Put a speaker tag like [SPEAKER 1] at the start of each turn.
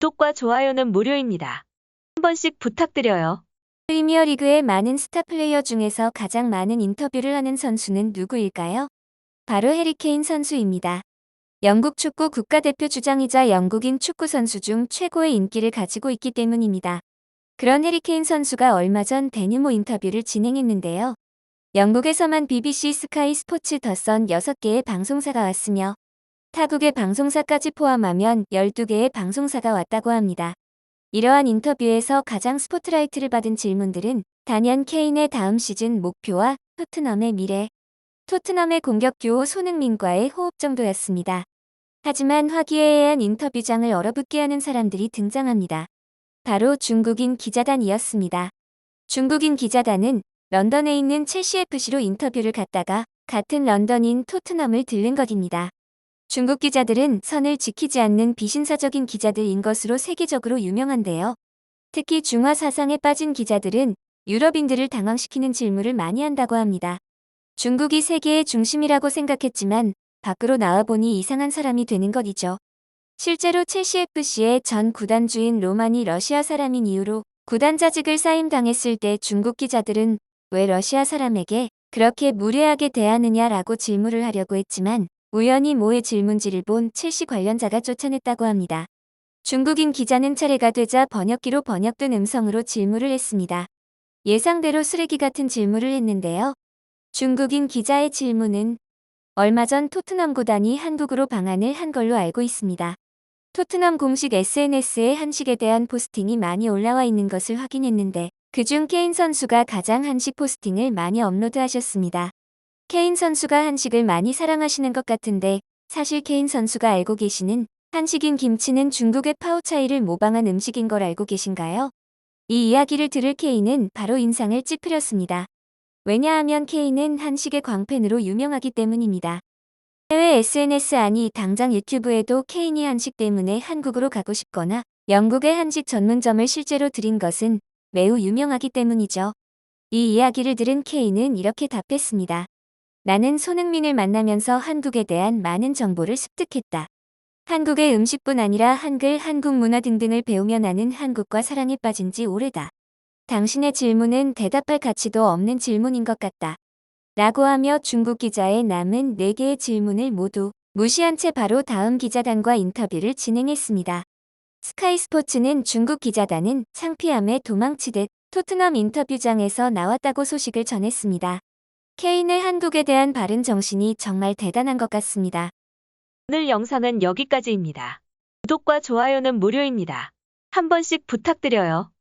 [SPEAKER 1] 구독과 좋아요는 무료입니다. 한 번씩 부탁드려요.
[SPEAKER 2] 프리미어리그의 많은 스타 플레이어 중에서 가장 많은 인터뷰를 하는 선수는 누구일까요? 바로 해리 케인 선수입니다. 영국 축구 국가대표 주장이자 영국인 축구 선수 중 최고의 인기를 가지고 있기 때문입니다. 그런 해리 케인 선수가 얼마 전 대규모 인터뷰를 진행했는데요. 영국에서만 BBC 스카이 스포츠 더선 6개의 방송사가 왔으며 타국의 방송사까지 포함하면 12개의 방송사가 왔다고 합니다. 이러한 인터뷰에서 가장 스포트라이트를 받은 질문들은 단연 케인의 다음 시즌 목표와 토트넘의 미래, 토트넘의 공격 듀오 손흥민과의 호흡 정도였습니다. 하지만 화기애애한 인터뷰장을 얼어붙게 하는 사람들이 등장합니다. 바로 중국인 기자단이었습니다. 중국인 기자단은 런던에 있는 첼시 FC로 인터뷰를 갔다가 같은 런던인 토트넘을 들른 것입니다. 중국 기자들은 선을 지키지 않는 비신사적인 기자들인 것으로 세계적으로 유명한데요. 특히 중화 사상에 빠진 기자들은 유럽인들을 당황시키는 질문을 많이 한다고 합니다. 중국이 세계의 중심이라고 생각했지만 밖으로 나와보니 이상한 사람이 되는 것이죠. 실제로 첼시 FC의 전 구단주인 로만이 러시아 사람인 이유로 구단 자직을 사임당했을 때 중국 기자들은 왜 러시아 사람에게 그렇게 무례하게 대하느냐라고 질문을 하려고 했지만 우연히 모의 질문지를 본 첼시 관련자가 쫓아냈다고 합니다. 중국인 기자는 차례가 되자 번역기로 번역된 음성으로 질문을 했습니다. 예상대로 쓰레기 같은 질문을 했는데요. 중국인 기자의 질문은 얼마 전 토트넘 구단이 한국으로 방한을 한 걸로 알고 있습니다. 토트넘 공식 SNS에 한식에 대한 포스팅이 많이 올라와 있는 것을 확인했는데 그중 케인 선수가 가장 한식 포스팅을 많이 업로드하셨습니다. 케인 선수가 한식을 많이 사랑하시는 것 같은데 사실 케인 선수가 알고 계시는 한식인 김치는 중국의 파오차이를 모방한 음식인 걸 알고 계신가요? 이 이야기를 들을 케인은 바로 인상을 찌푸렸습니다. 왜냐하면 케인은 한식의 광팬으로 유명하기 때문입니다. 해외 SNS 아니 당장 유튜브에도 케인이 한식 때문에 한국으로 가고 싶거나 영국의 한식 전문점을 실제로 들인 것은 매우 유명하기 때문이죠. 이 이야기를 들은 케인은 이렇게 답했습니다. 나는 손흥민을 만나면서 한국에 대한 많은 정보를 습득했다. 한국의 음식뿐 아니라 한글, 한국 문화 등등을 배우며 나는 한국과 사랑에 빠진 지 오래다. 당신의 질문은 대답할 가치도 없는 질문인 것 같다. 라고 하며 중국 기자의 남은 4개의 질문을 모두 무시한 채 바로 다음 기자단과 인터뷰를 진행했습니다. 스카이 스포츠는 중국 기자단은 창피함에 도망치듯 토트넘 인터뷰장에서 나왔다고 소식을 전했습니다. 케인의 한국에 대한 바른 정신이 정말 대단한 것 같습니다.
[SPEAKER 1] 오늘 영상은 여기까지입니다. 구독과 좋아요는 무료입니다. 한 번씩 부탁드려요.